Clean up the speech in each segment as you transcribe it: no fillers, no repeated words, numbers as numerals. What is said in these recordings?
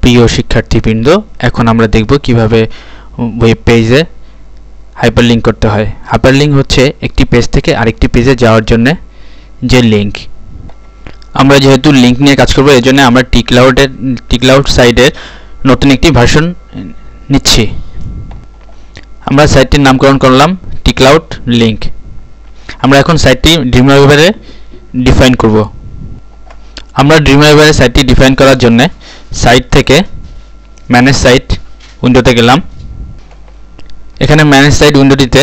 প্রিয় শিক্ষার্থীবৃন্দ, এখন আমরা দেখব কিভাবে ওয়েব পেজে হাইপারলিংক করতে হয়। হাইপারলিংক হচ্ছে একটি পেজ থেকে আরেকটি পেজে যাওয়ার জন্য যে লিংক। আমরা যেহেতু লিংক নিয়ে কাজ করব, এজন্য আমরা টিক্লাউড সাইটের নতুন একটি ভার্সন নিচ্ছি। আমরা সাইটটির নামকরণ করলাম টিক্লাউড লিংক। আমরা এখন সাইটটি ড্রিমওয়েভারে ডিফাইন করব। আমরা ড্রিমওয়েভারে সাইটটি ডিফাইন করার জন্য সাইট থেকে ম্যানেজ সাইট উইন্ডোতে গেলাম। এখানে ম্যানেজ সাইট উইন্ডোটিতে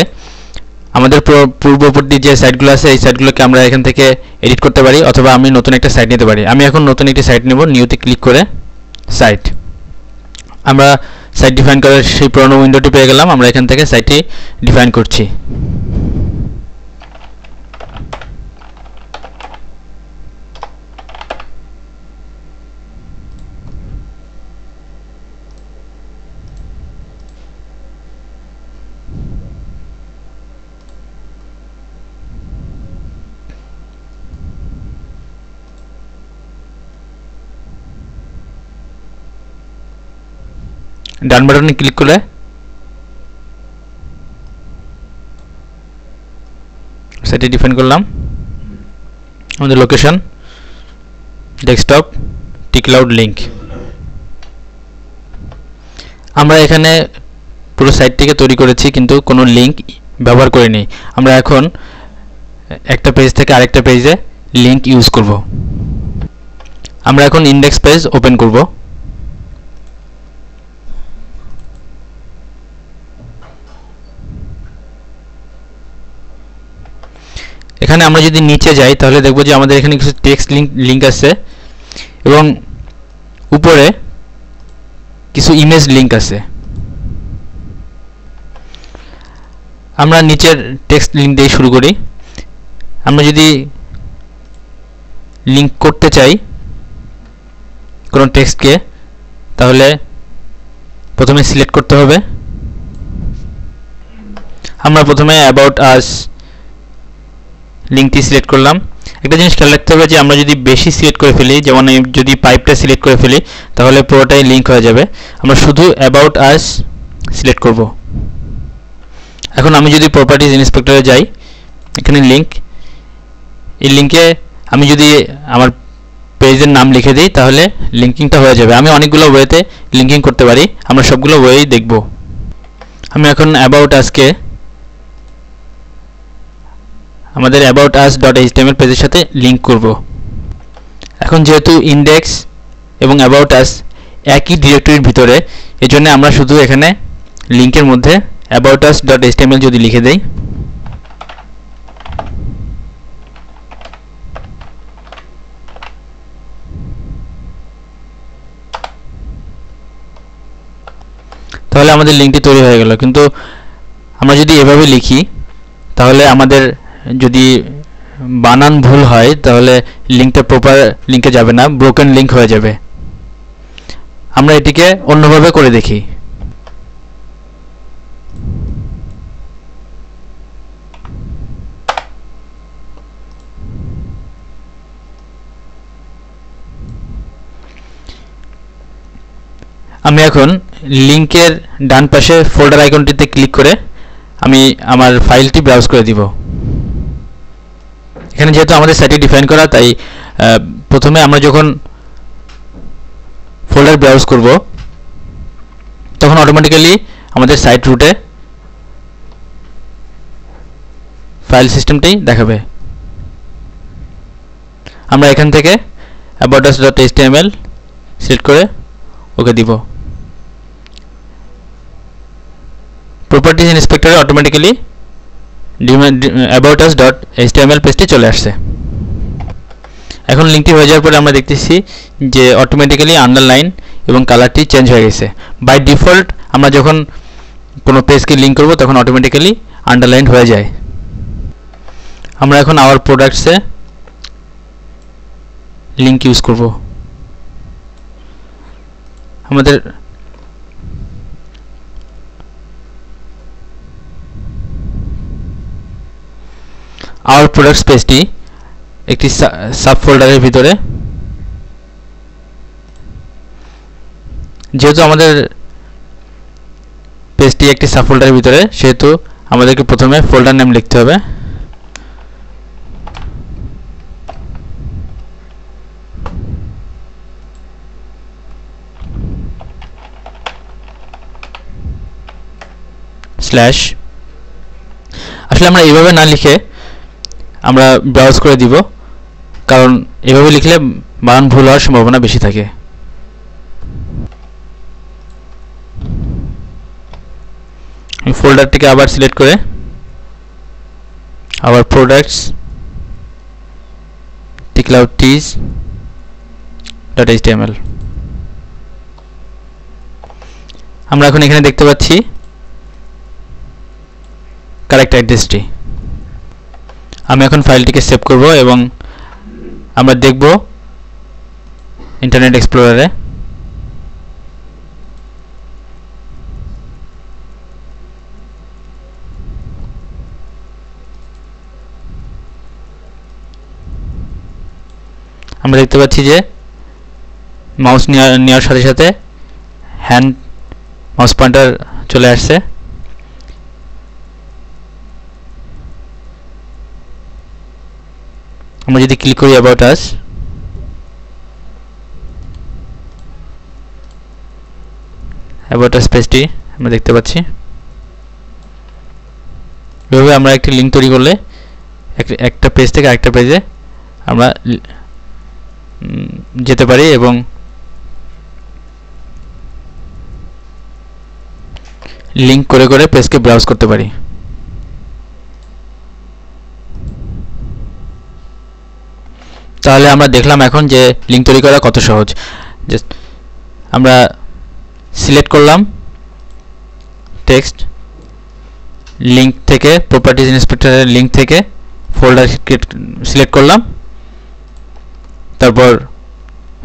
আমাদের পূর্ববর্তী যে সাইটগুলো আছে এই সাইটগুলোকে আমরা এখান থেকে এডিট করতে পারি, অথবা আমি নতুন একটা সাইট নিতে পারি। আমি এখন নতুন একটি সাইট নেব। নিউতে ক্লিক করে সাইট। আমরা সাইট ডিফাইন করার সেই পুরনো উইন্ডোটি পেয়ে গেলাম। আমরা এখান থেকে সাইটটি ডিফাইন করছি। ডান বাটনে ক্লিক করে সাইটটি ডিফাইন করলাম। আমাদের লোকেশন ডেস্কটপ টিক্লাউড লিংক। আমরা এখানে পুরো সাইটটিকে তৈরি করেছি, কিন্তু কোনো লিংক ব্যবহার করিনি। আমরা এখন একটা পেজ থেকে আরেকটা পেজে লিংক ইউজ করব। আমরা এখন ইন্ডেক্স পেজ ওপেন করব। এখানে আমরা যদি নিচে যাই তাহলে দেখব যে আমাদের এখানে কিছু টেক্সট লিংক আছে এবং উপরে কিছু ইমেজ লিংক আছে। আমরা নিচের টেক্সট লিংক দিয়ে শুরু করি। আমরা যদি লিংক করতে চাই কোনো টেক্সটকে, তাহলে প্রথমে সিলেক্ট করতে হবে। আমরা প্রথমে অ্যাবাউট আস লিংকটি সিলেক্ট করলাম। একটা জিনিস খেয়াল রাখতে হবে যে আমরা যদি বেশি সিলেক্ট করে ফেলি, যেমন যদি পাইপটা সিলেক্ট করে ফেলি তাহলে পুরোটাই লিংক হয়ে যাবে। আমরা শুধু অ্যাবাউট আস সিলেক্ট করব। এখন আমি যদি প্রপার্টিজ ইন্সপেক্টরে যাই, এখানে লিংক, এই লিংকে আমি যদি আমার পেজের নাম লিখে দিই তাহলে লিঙ্কিংটা হয়ে যাবে। আমি অনেকগুলো ওয়েতে লিঙ্কিং করতে পারি, আমরা সবগুলো ওয়েই দেখব। আমি এখন অ্যাবাউট আসকে আমাদের aboutus.html পেজের সাথে লিংক করব। এখন যেহেতু ইন্ডেক্স এবং অ্যাবাউট আস একই ডিরেক্টরির ভিতরে, এজন্য আমরা শুধু এখানে লিংকের মধ্যে aboutus.html যদি লিখে দেই, তাহলে আমাদের লিংকটি তৈরি হয়ে গেল। কিন্তু আমরা যদি এভাবে লিখি তাহলে আমাদের যদি বানান ভুল হয় তাহলে লিংকটা প্রপার লিংকে যাবে না, ব্রোকেন লিংক হয়ে যাবে। আমরা এটিকে অন্যভাবে করে দেখি। আমি এখন লিংকের ডান পাশে ফোল্ডার আইকনটিতে ক্লিক করে আমি আমার ফাইলটি ব্রাউজ করে দিব। এখানে যেহেতু আমাদের সাইটটি ডিফাইন করা, তাই প্রথমে আমরা যখন ফোল্ডার ব্রাউজ করব তখন অটোমেটিক্যালি আমাদের সাইট রুটে ফাইল সিস্টেমটি দেখাবে। আমরা এখান থেকে aboutus.html সিলেক্ট করে ওকে দিব। প্রপার্টিজ ইন্সপেক্টরে অটোমেটিক্যালি aboutus.html পেজটি চলে আসছে। এখন লিংকটি হয়ে যাওয়ার পরে আমরা দেখতেছি যে অটোমেটিক্যালি আন্ডারলাইন এবং কালারটি চেঞ্জ হয়ে গেছে। বাই ডিফল্ট আমরা যখন কোনো পেজকে লিংক করব তখন অটোমেটিক্যালি আন্ডারলাইন হয়ে যায়। আমরা এখন আওয়ার প্রোডাক্টসে লিংক ইউজ করব। আমাদের আওয়ার প্রোডাক্টস পেজটি একটি সাব ফোল্ডারের ভিতরে যেহেতু আমাদের পেজটি একটি সাব ফোল্ডারের ভিতরে, সেহেতু আমাদেরকে প্রথমে ফোল্ডার নেম লিখতে হবে। স্ল্যাশ, আসলে আমরা এইভাবে না লিখে আমরা ব্রাউজ করে দিব, কারণ এভাবে লিখলে বানান ভুল হওয়ার সম্ভাবনা বেশি থাকে। ফোল্ডারটিকে আবার সিলেক্ট করে আবার প্রোডাক্টস tcloudtees.html, আমরা এখন এখানে দেখতে পাচ্ছি কারেক্ট অ্যাড্রেসটি। আমি এখন ফাইলটিকে সেভ করব এবং আমরা দেখব ইন্টারনেট এক্সপ্লোরারে আমরা দেখতে পাচ্ছি যে মাউস নেওয়ার সাথে সাথে হ্যান্ড মাউস পয়েন্টার চলে আসছে। আমরা যদি ক্লিক করি অ্যাবাউট আস, পেজটি আমরা দেখতে পাচ্ছি। এভাবে আমরা একটি লিঙ্ক তৈরি করলে একটা পেজ থেকে আরেকটা পেজে আমরা যেতে পারি এবং লিঙ্ক করে করে পেজকে ব্রাউজ করতে পারি। তাহলে আমরা দেখলাম এখন যে লিঙ্ক তৈরি করা কত সহজ। জাস্ট আমরা সিলেক্ট করলাম টেক্সট, লিঙ্ক থেকে প্রপার্টিজ ইন্সপেক্টরের লিঙ্ক থেকে ফোল্ডার সিলেক্ট করলাম, তারপর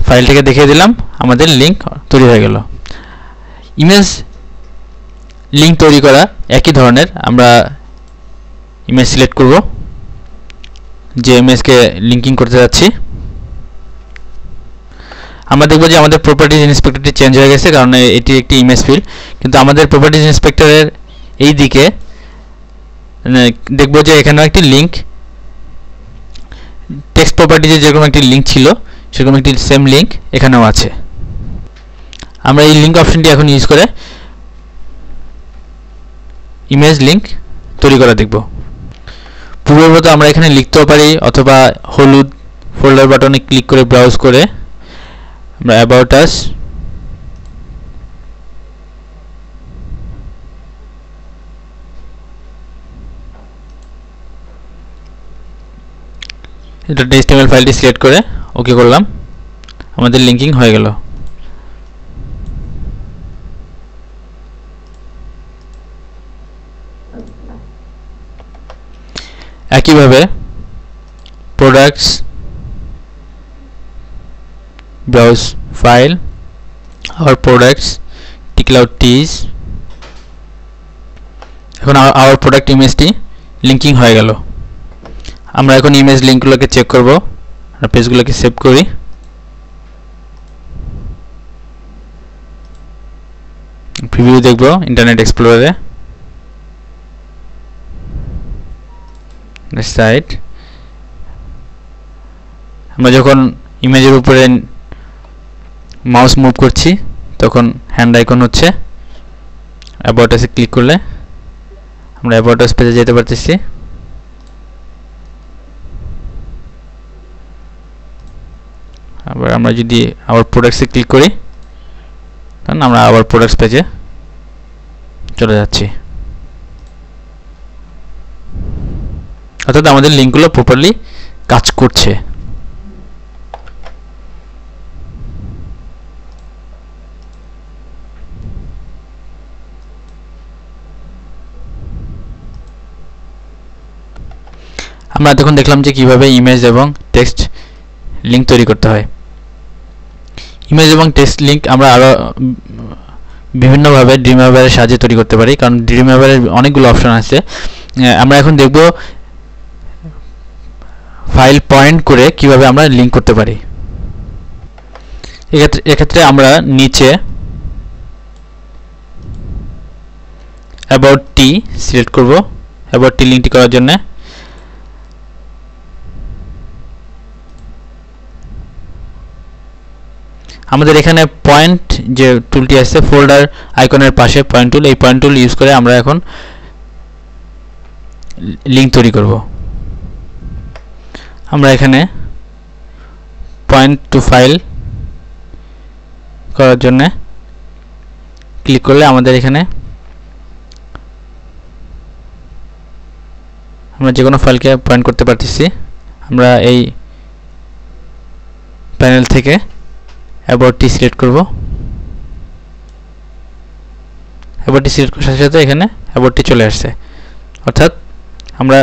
ফাইলটিকে দেখিয়ে দিলাম, আমাদের লিঙ্ক তৈরি হয়ে গেল। ইমেজ লিঙ্ক তৈরি করা একই ধরনের। আমরা ইমেজ সিলেক্ট করব, যে ইমেজকে লিঙ্কিং করতে যাচ্ছি। আমরা দেখব যে আমাদের প্রপার্টিজ ইন্সপেক্টরটি চেঞ্জ হয়ে গেছে, কারণ এটি একটি ইমেজ ফিল্ড। কিন্তু আমাদের প্রপার্টিজ ইন্সপেক্টরের এই দিকে দেখব যে এখানেও একটি লিঙ্ক, টেক্সট প্রপার্টিজে যেরকম একটি লিঙ্ক ছিল সেরকম একটি সেম লিঙ্ক এখানেও আছে। আমরা এই লিঙ্ক অপশনটি এখন ইউজ করে ইমেজ লিঙ্ক তৈরি করা দেখব। পূর্ববর্তী আমরা এখানে লিখতেও পারি, অথবা হলুদ ফোল্ডার বাটনে ক্লিক করে ব্রাউজ করে আমরা অ্যাবাউট আস, এটা HTML ফাইলটি সিলেক্ট করে ওকে করলাম, আমাদের লিঙ্কিং হয়ে গেল। একইভাবে products, browse file, hour products tcloudtees, এখন আওয়ার প্রোডাক্ট ইমেজটি লিঙ্কিং হয়ে গেল। আমরা এখন ইমেজ লিঙ্কগুলোকে চেক করব, আর পেজগুলোকে সেভ করি। প্রিভিউ দেখব ইন্টারনেট এক্সপ্লোরারে, সাইট। আমরা যখন ইমেজের উপরে মাউস মুভ করছি তখন হ্যান্ড আইকন হচ্ছে। অ্যাবাউট আসে ক্লিক করলে আমরা অ্যাবাউট আস পেজে যেতে পারতেছি। আবার আমরা যদি আবার প্রোডাক্টসে ক্লিক করি তখন আমরা আবার প্রোডাক্টস পেজে চলে যাচ্ছি। অর্থাৎ আমাদের লিঙ্কগুলো প্রপারলি কাজ করছে। আমরা তখন দেখলাম যে কিভাবে ইমেজ এবং টেক্সট লিঙ্ক তৈরি করতে হয়। ইমেজ এবং টেক্সট লিঙ্ক আমরা আরও বিভিন্নভাবে ড্রিমওয়েভারের সাহায্যে তৈরি করতে পারি, কারণ ড্রিমওয়েভারের অনেকগুলো অপশন আছে। আমরা এখন দেখব ফাইল পয়েন্ট করে কিভাবে আমরা লিঙ্ক করতে পারি। এক্ষেত্রে আমরা নিচে অ্যাবাউট টি সিলেক্ট করব অ্যাবাউট টি লিঙ্কটি করার জন্য। আমাদের এখানে পয়েন্ট যে টুলটি আছে ফোল্ডার আইকনের পাশে পয়েন্ট টুল, এই পয়েন্ট টুল ইউজ করে আমরা এখন লিঙ্ক তৈরি করব। আমরা এখানে পয়েন্ট টু ফাইল করার জন্য ক্লিক করলে আমাদের এখানে আমরা যে কোনো ফাইলকে পয়েন্ট করতে পারতেছি। আমরা এই প্যানেল থেকে অ্যাবাউট টি সিলেক্ট করব। অ্যাবাউট টি সিলেক্ট করার সাথে সাথে এখানে অ্যাবাউট টি চলে আসছে, অর্থাৎ আমরা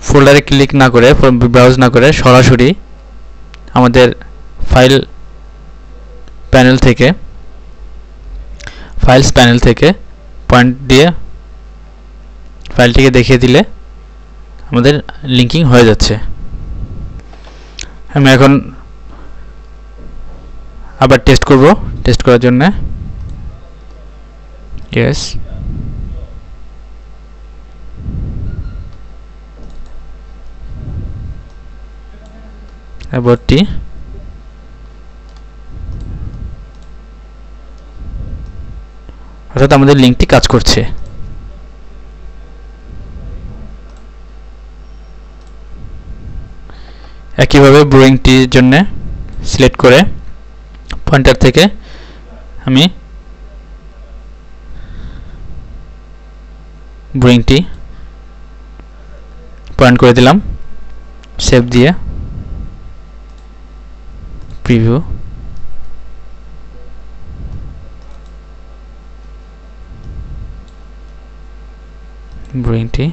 ফোল্ডারে ক্লিক না করে ব্রাউজ না করে সরাসরি আমাদের ফাইল প্যানেল থেকে ফাইলস প্যানেল থেকে পয়েন্ট দিয়ে ফাইলটিকে দেখিয়ে দিলে আমাদের লিঙ্কিং হয়ে যাচ্ছে। আমি এখন আবার টেস্ট করব। টেস্ট করার জন্য ইয়েস, অ্যাবাউট টি অর্থাৎ আমাদের লিঙ্কটি কাজ করছে। একইভাবে ব্রোয়িংটির জন্য সিলেক্ট করে পয়েন্টার থেকে আমি ব্রোয়িংটি পয়েন্ট করে দিলাম, সেভ দিয়ে প্রিভিউ। ব্রোয়িংটি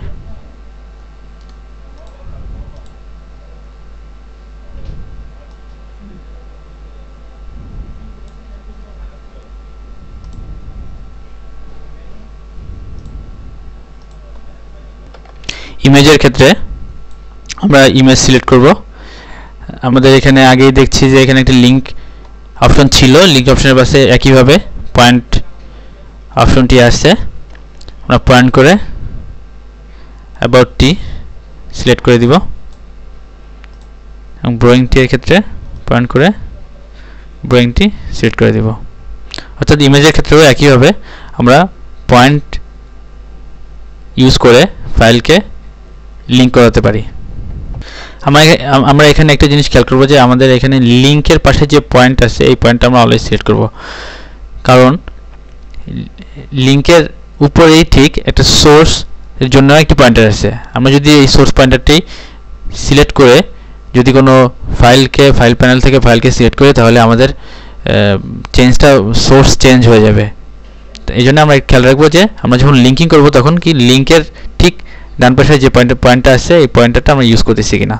ইমেজের ক্ষেত্রে আমরা ইমেজ সিলেক্ট করব। আমাদের এখানে আগেই দেখছি যে এখানে একটা লিঙ্ক অপশন ছিল, লিঙ্ক অপশনের পাশে একইভাবে পয়েন্ট অপশনটি আসছে। আমরা পয়েন্ট করে অ্যাবাউট টি সিলেক্ট করে দিব এবং ব্রোয়িংটি এর ক্ষেত্রে পয়েন্ট করে ব্রোয়িংটি সিলেক্ট করে দিব। অর্থাৎ ইমেজের ক্ষেত্রেও একইভাবে আমরা পয়েন্ট ইউজ করে ফাইলকে লিঙ্ক করাতে পারি। আমরা এখানে একটা জিনিস খেয়াল করব যে আমাদের এখানে লিঙ্কের পাশে যে পয়েন্ট আছে এই পয়েন্টটা আমরা অলওয়েজ সিলেক্ট করব, কারণ লিঙ্কের উপরেই ঠিক একটা সোর্স এর জন্য একটি পয়েন্টার আছে। আমরা যদি এই সোর্স পয়েন্টারটি সিলেক্ট করে যদি কোনো ফাইল প্যানেল থেকে ফাইলকে সিলেক্ট করি তাহলে আমাদের চেঞ্জটা সোর্স চেঞ্জ হয়ে যাবে। এই জন্য আমরা খেয়াল রাখবো যে আমরা যখন লিঙ্কিং করব তখন কি লিঙ্কের ঠিক ডান পাশে যে পয়েন্টটা আছে এই পয়েন্টারটা আমরা ইউজ করতেছি কিনা।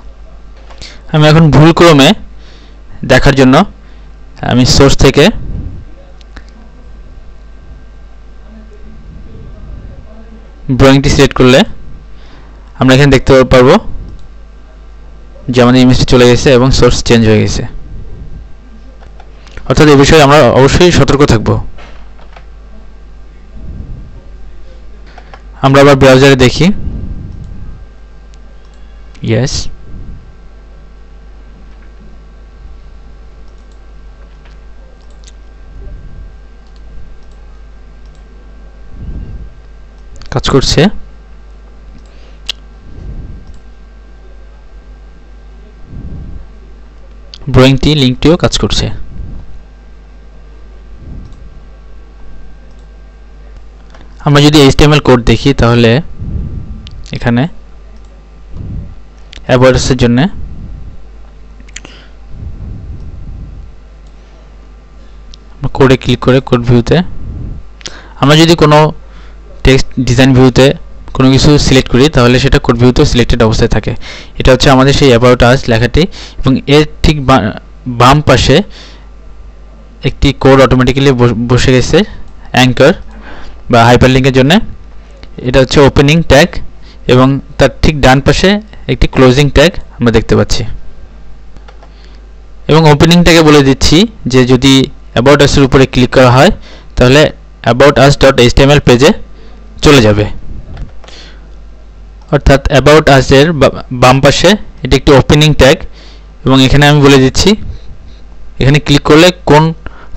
আমি এখন ভুলক্রমে দেখার জন্য আমি সোর্স থেকে ব্রোয়িংটি সিলেক্ট করলে আমরা এখানে দেখতে পারবো যে আমাদের ইমেজটি চলে গেছে এবং সোর্স চেঞ্জ হয়ে গেছে। অর্থাৎ এই বিষয়ে আমরা অবশ্যই সতর্ক থাকব। আমরা আবার ব্রাউজারে দেখি, ইয়েস, কাজ করছে। ব্রোয়িংটি লিঙ্কটিও কাজ করছে। আমরা যদি HTML কোড দেখি তাহলে এখানে অ্যাবাউটসের জন্য কোডে ক্লিক করে কোড ভিউতে আমরা যদি কোনো টেক্সট ডিজাইন ভিউতে কোনো কিছু সিলেক্ট করি তাহলে সেটা কোড ভিউতেও সিলেক্টেড অবস্থায় থাকে। এটা হচ্ছে আমাদের সেই অ্যাবাউট আস লেখাটি, এবং এর ঠিক বাম পাশে একটি কোড অটোমেটিক্যালি বসে গেছে অ্যাঙ্কার বা হাইপারলিংকের জন্য। এটা হচ্ছে ওপেনিং ট্যাগ এবং তার ঠিক ডান পাশে একটি ক্লোজিং ট্যাগ আমরা দেখতে পাচ্ছি। এবং ওপেনিং ট্যাগে বলে দিচ্ছি যে যদি অ্যাবাউট আসের উপরে ক্লিক করা হয় তাহলে aboutus.html পেজে চলে যাবে। অর্থাৎ অ্যাবাউট আস এর বাম পাশে এটি একটি ওপেনিং ট্যাগ এবং এখানে আমি বলে দিচ্ছি এখানে ক্লিক করলে কোন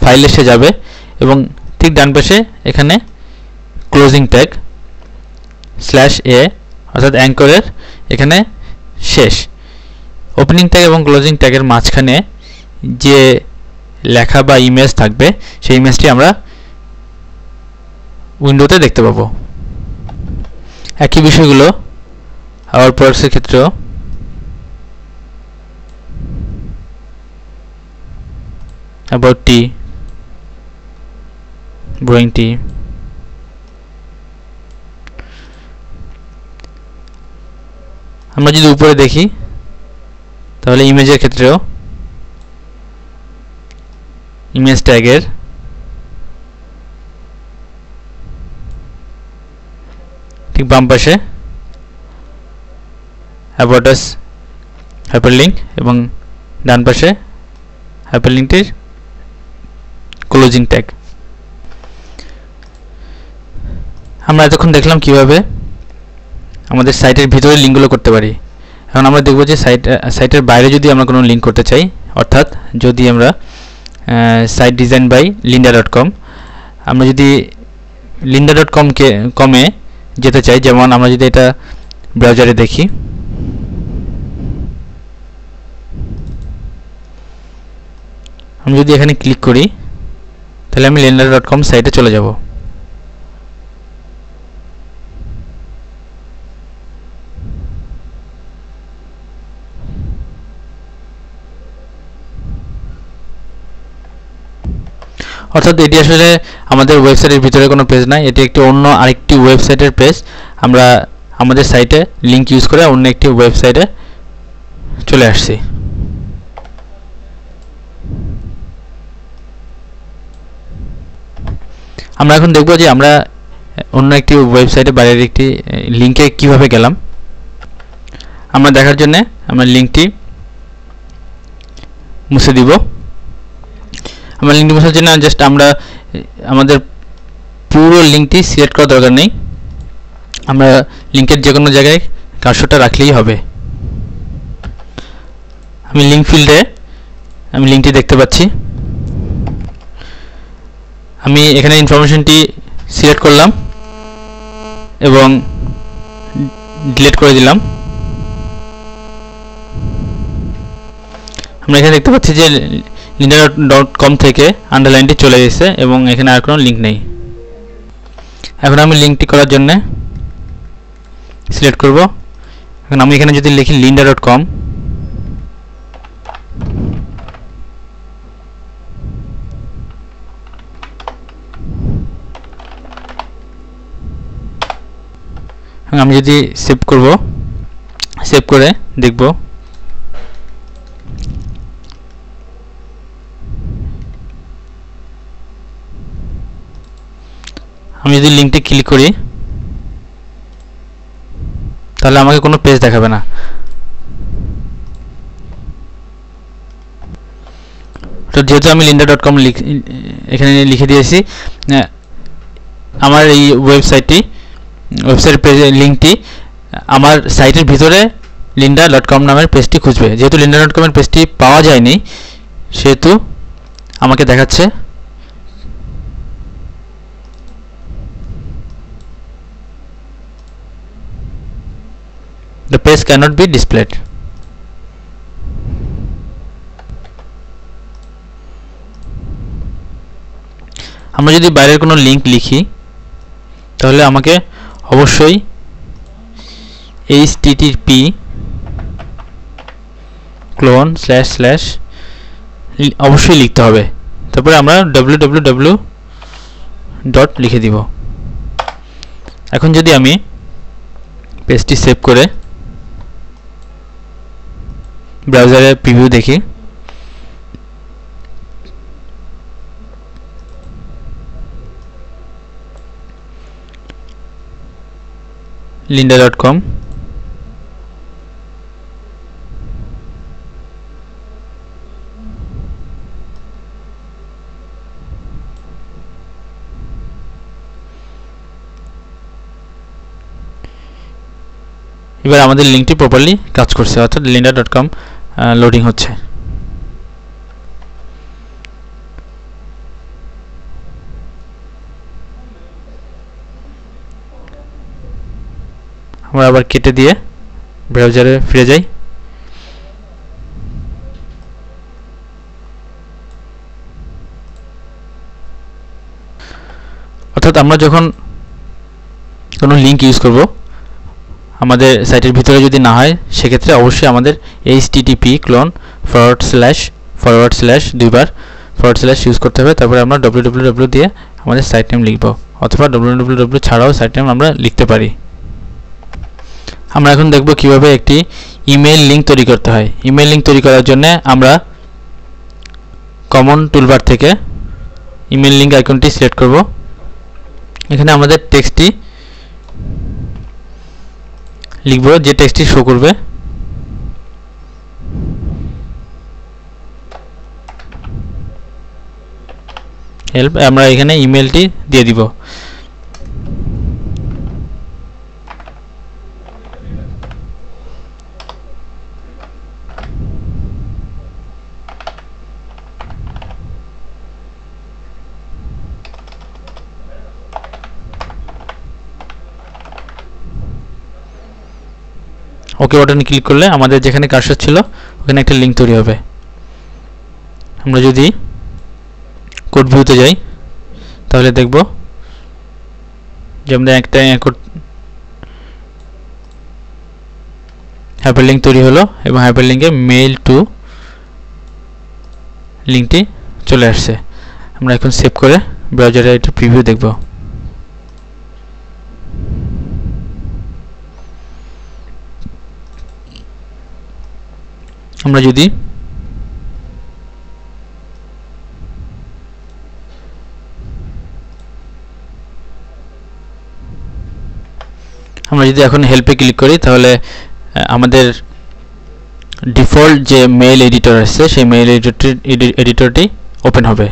ফাইলে সে যাবে এবং ঠিক ডান পাশে এখানে ক্লোজিং ট্যাগ /a অর্থাৎ অ্যাঙ্করের এখানে শেষ। ওপেনিং ট্যাগ এবং ক্লোজিং ট্যাগের মাঝখানে যে লেখা বা ইমেজ থাকবে সেই ইমেজটি আমরা উইন্ডোতে দেখতে পাবো। একই বিষয়গুলো আওয়ার প্রোডাক্টসের ক্ষেত্রেও অ্যাবাউট টি, ব্রুইং টি, আমরা যদি উপরে দেখি তাহলে ইমেজের ক্ষেত্রেও ইমেজ ট্যাগের ঠিক বাম পাশে অ্যাবাউট আস হাইপারলিংক এবং ডান পাশে হাইপারলিংকটির ক্লোজিং ট্যাগ। আমরা এতক্ষণ দেখলাম কিভাবে আমাদের সাইটের ভিতরে লিঙ্কগুলো করতে পারি। এখন আমরা দেখব যে সাইটের বাইরে যদি আমরা কোনো লিঙ্ক করতে চাই, অর্থাৎ যদি আমরা সাইট ডিজাইন বাই lynda.com আমরা যদি lynda.com-এ যেতে চাই, যেমন আমরা যদি এটা ব্রাউজারে দেখি, আমি যদি এখানে ক্লিক করি তাহলে আমি lynda.com সাইটে চলে যাব। অর্থাৎ এটি আসলে আমাদের ওয়েবসাইটের ভিতরে কোনো পেজ নয়, এটি একটি অন্য আরেকটি ওয়েবসাইটের পেজ। আমরা আমাদের সাইটে লিঙ্ক ইউজ করে অন্য একটি ওয়েবসাইটে চলে আসছি। আমরা এখন দেখব যে আমরা অন্য একটি ওয়েবসাইটে বাইরের একটি লিঙ্কে কিভাবে গেলাম। আমরা দেখার জন্য আমরা লিঙ্কটি মুছে দিব। আমরা লিঙ্কটি মোছার জন্য জাস্ট আমরা আমাদের পুরো লিঙ্কটি সিলেক্ট করার দরকার নেই, আমরা লিঙ্কের যে কোনো জায়গায় কার্সরটা রাখলেই হবে। আমি লিঙ্ক ফিল্ডে আমি লিঙ্কটি দেখতে পাচ্ছি, আমি এখানে ইনফরমেশনটি সিলেক্ট করলাম এবং ডিলিট করে দিলাম। আমরা এখানে দেখতে পাচ্ছি যে lynda.com থেকে আন্ডারলাইনটি চলে গেছে এবং এখানে আর কোনো লিঙ্ক নেই। এখন আমি লিঙ্কটি করার জন্য সিলেক্ট করব। এখন আমি এখানে যদি লিখি lynda.com, আমি যদি সেভ করব, সেভ করে দেখব আমি যদি লিঙ্কটি ক্লিক করি তাহলে আমাকে কোনো পেজ দেখাবে না। তো যেহেতু আমি lynda.com এখানে লিখে দিয়েছি, আমার এই ওয়েবসাইট পেজের লিঙ্কটি আমার সাইটের ভিতরে lynda.com নামের পেজটি খুঁজবে। যেহেতু lynda.com এর পেজটি পাওয়া যায়নি সেহেতু আমাকে দেখাচ্ছে the page cannot be displayed। আমরা যদি বাইরের কোনো লিঙ্ক লিখি তাহলে আমাকে অবশ্যই http / অবশ্যই লিখতে হবে, তারপরে আমরা www লিখে দিব। এখন যদি আমি পেজটি সেভ করে ব্রাউজারে প্রিভিউ দেখি, lynda.com এবার আমাদের লিঙ্কটি প্রপারলি কাজ করছে, অর্থাৎ lynda.com লোডিং হচ্ছে। আমরা আবার কেটে দিয়ে ব্রাউজারে ফিরে যাই। অর্থাৎ আমরা যখন কোনো লিঙ্ক ইউজ করব আমাদের সাইটের ভিতরে যদি না হয়, সেক্ষেত্রে অবশ্যই আমাদের http:// দুইবার / ইউজ করতে হবে। তারপরে আমরা www দিয়ে আমাদের সাইট নেম লিখব, অথবা www ছাড়াও সাইট নেম আমরা লিখতে পারি। আমরা এখন দেখব কিভাবে একটি ইমেইল লিঙ্ক তৈরি করতে হয়। ইমেইল লিঙ্ক তৈরি করার জন্য আমরা কমন টুলবার থেকে ইমেইল লিঙ্ক আইকনটি সিলেক্ট করব। এখানে আমাদের টেক্সটটি লিখব, যে টেক্সটটি শো করবে। হেল্প, আমরা এখানে ইমেইলটি দিয়ে দিব। ওকে বাটনে ক্লিক করলে আমাদের যেখানে কার্সর ছিল ওখানে একটা লিঙ্ক তৈরি হবে। আমরা যদি কোড ভিউতে যাই তাহলে দেখব যে আমাদের একটা হাইপারলিঙ্ক তৈরি হলো এবং হাইপারলিঙ্কে মেইল টু লিঙ্কটি চলে আসছে। আমরা এখন সেভ করে ব্রাউজারে একটা প্রিভিউ দেখব। আমরা যদি এখন হেল্পে ক্লিক করি তাহলে আমাদের ডিফল্ট যে মেইল এডিটর আছে সেই মেইল এডিটরটি ওপেন হবে।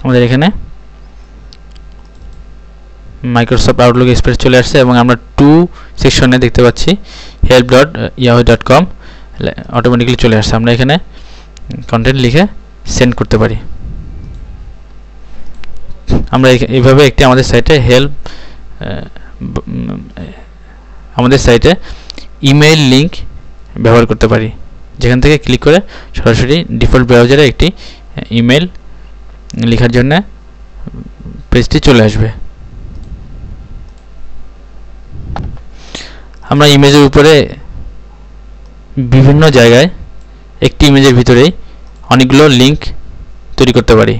আমাদের এখানে মাইক্রোসফট আউটলুক এক্সপ্রেস চলে আসছে এবং আমরা 2 সেকশনে দেখতে পাচ্ছি help.yahoo.com অটোমেটিক্যালি চলে আসছে। আমরা এখানে কন্টেন্ট লিখে সেন্ড করতে পারি। আমরা এইভাবে একটি আমাদের সাইটে আমাদের সাইটে ইমেইল লিঙ্ক ব্যবহার করতে পারি, যেখান থেকে ক্লিক করে সরাসরি ডিফল্ট ব্রাউজারে একটি ইমেইল লেখার জন্য পেজটি চলে আসবে। আমরা ইমেজের উপরে বিভিন্ন জায়গায় একটি ইমেজের ভিতরেই অনেকগুলো লিঙ্ক তৈরি করতে পারি।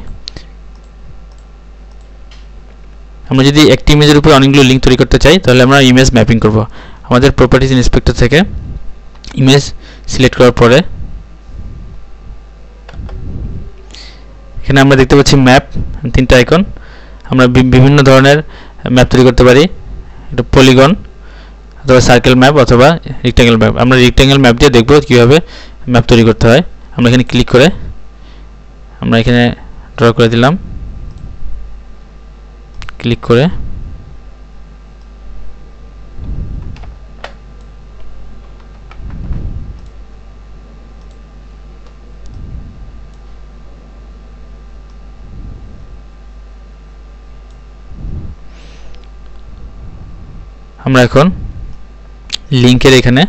আমরা যদি একটি ইমেজের উপরে অনেকগুলো লিঙ্ক তৈরি করতে চাই তাহলে আমরা ইমেজ ম্যাপিং করব। আমাদের প্রপার্টিজ ইন্সপেক্টর থেকে ইমেজ সিলেক্ট করার পরে এখানে আমরা দেখতে পাচ্ছি ম্যাপ, 3টা আইকন। আমরা বিভিন্ন ধরনের ম্যাপ তৈরি করতে পারি, এটা পলিগন অথবা সার্কেল ম্যাপ অথবা রেক্ট্যাঙ্গেল ম্যাপ। আমরা রেক্ট্যাঙ্গেল ম্যাপ দিয়ে দেখব কীভাবে ম্যাপ তৈরি করতে হয়। আমরা এখানে ক্লিক করে আমরা এখানে ড্র করে দিলাম। ক্লিক করে আমরা এখন লিঙ্কের এখানে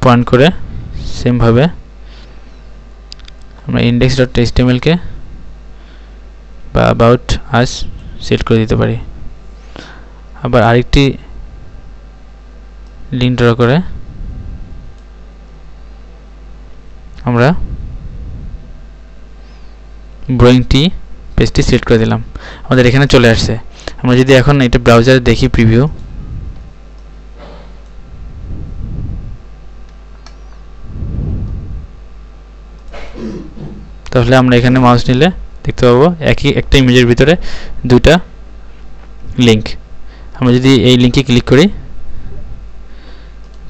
পয়েন্ট করে সেম ভাবে আমরা index.html কে বা about us সেট করে দিতে পারি। আবার আরেকটি লিঙ্ক ড্র করে আমরা ব্রোয়িংটি পেজটি সিলেক্ট করে দিলাম। আমাদের এখানে চলে আসছে। আমরা যদি এখন এটা ব্রাউজারে দেখি প্রিভিউ, তাহলে আমরা এখানে মাউস নিলে দেখতে পাবো একটা ইমেজের ভিতরে 2টা লিঙ্ক। আমরা যদি এই লিঙ্কে ক্লিক করি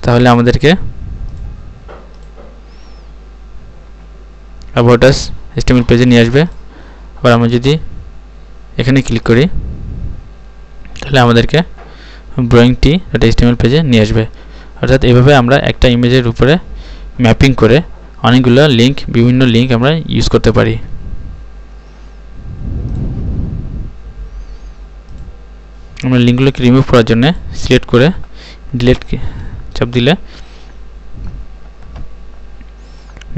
তাহলে আমাদেরকে about us HTML পেজে নিয়ে আসবে। আবার আমরা যদি এখানে ক্লিক করি তাহলে আমাদেরকে drawingty.html পেজে নিয়ে আসবে। অর্থাৎ এভাবে আমরা একটা ইমেজের উপরে ম্যাপিং করে অনেকগুলো লিঙ্ক, বিভিন্ন লিঙ্ক আমরা ইউজ করতে পারি। আমরা লিঙ্কগুলোকে রিমুভ করার জন্য সিলেক্ট করে ডিলিট চাপ দিলে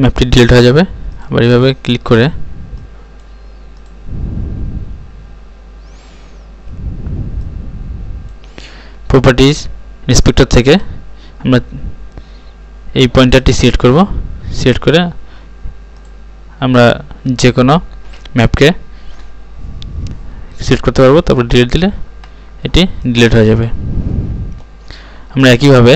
ম্যাপটি ডিলিট হয়ে যাবে। আবার এইভাবে ক্লিক করে প্রপার্টিজ ইন্সপেক্টর থেকে আমরা এই পয়েন্টারটি সিলেক্ট করব। সিলেক্ট করে আমরা যে কোনো ম্যাপকে সিলেক্ট করতে পারবো, তারপর ডিলিট দিলে এটি ডিলিট হয়ে যাবে। আমরা একইভাবে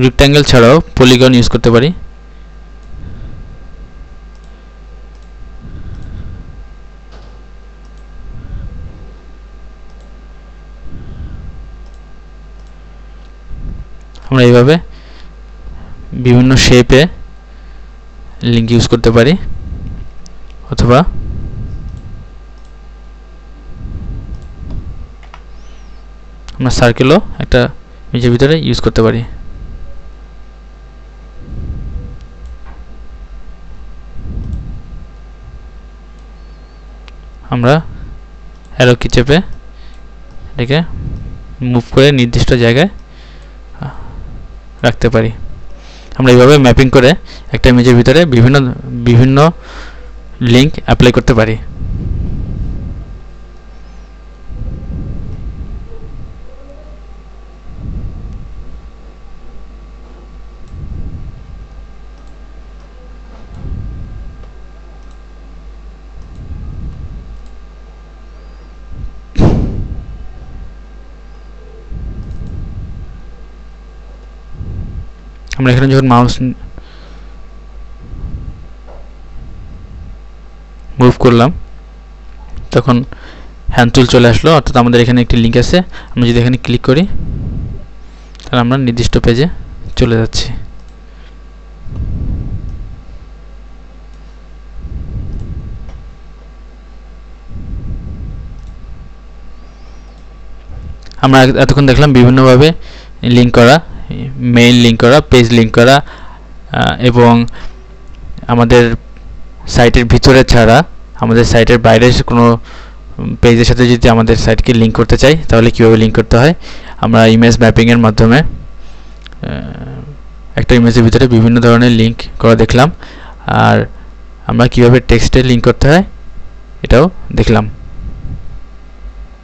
রেক্ট্যাঙ্গেল ছাড়াও পলিগন ইউজ করতে পারি। আমরা এইভাবে বিভিন্ন শেপে লিঙ্ক ইউজ করতে পারি, অথবা আমরা সার্কেলও একটা ইমেজের ভিতরে ইউজ করতে পারি। আমরা অ্যারো কি চেপে এটাকে মুভ করে নির্দিষ্ট জায়গায় রাখতে পারি। আমরা এইভাবে ম্যাপিং করে একটা ইমেজের ভিতরে বিভিন্ন লিঙ্ক অ্যাপ্লাই করতে পারি। আমরা এখানে যখন মাউস মুভ করলাম তখন হ্যান্ড টুল চলে আসলো, অর্থাৎ আমাদের এখানে একটি লিঙ্ক আছে। আমরা যদি এখানে ক্লিক করি তাহলে আমরা নির্দিষ্ট পেজে চলে যাচ্ছি। আমরা এতক্ষণ দেখলাম বিভিন্নভাবে লিঙ্ক করা, মেইল লিঙ্ক করা, পেজ লিঙ্ক করা, এবং আমাদের সাইটের ভিতরে ছাড়া আমাদের সাইটের বাইরে কোনো পেজের সাথে যদি আমাদের সাইটকে লিঙ্ক করতে চাই তাহলে কীভাবে লিঙ্ক করতে হয়। আমরা ইমেজ ম্যাপিংয়ের মাধ্যমে একটা ইমেজের ভিতরে বিভিন্ন ধরনের লিঙ্ক করা দেখলাম, আর আমরা কীভাবে টেক্সটে লিঙ্ক করতে হয় এটাও দেখলাম।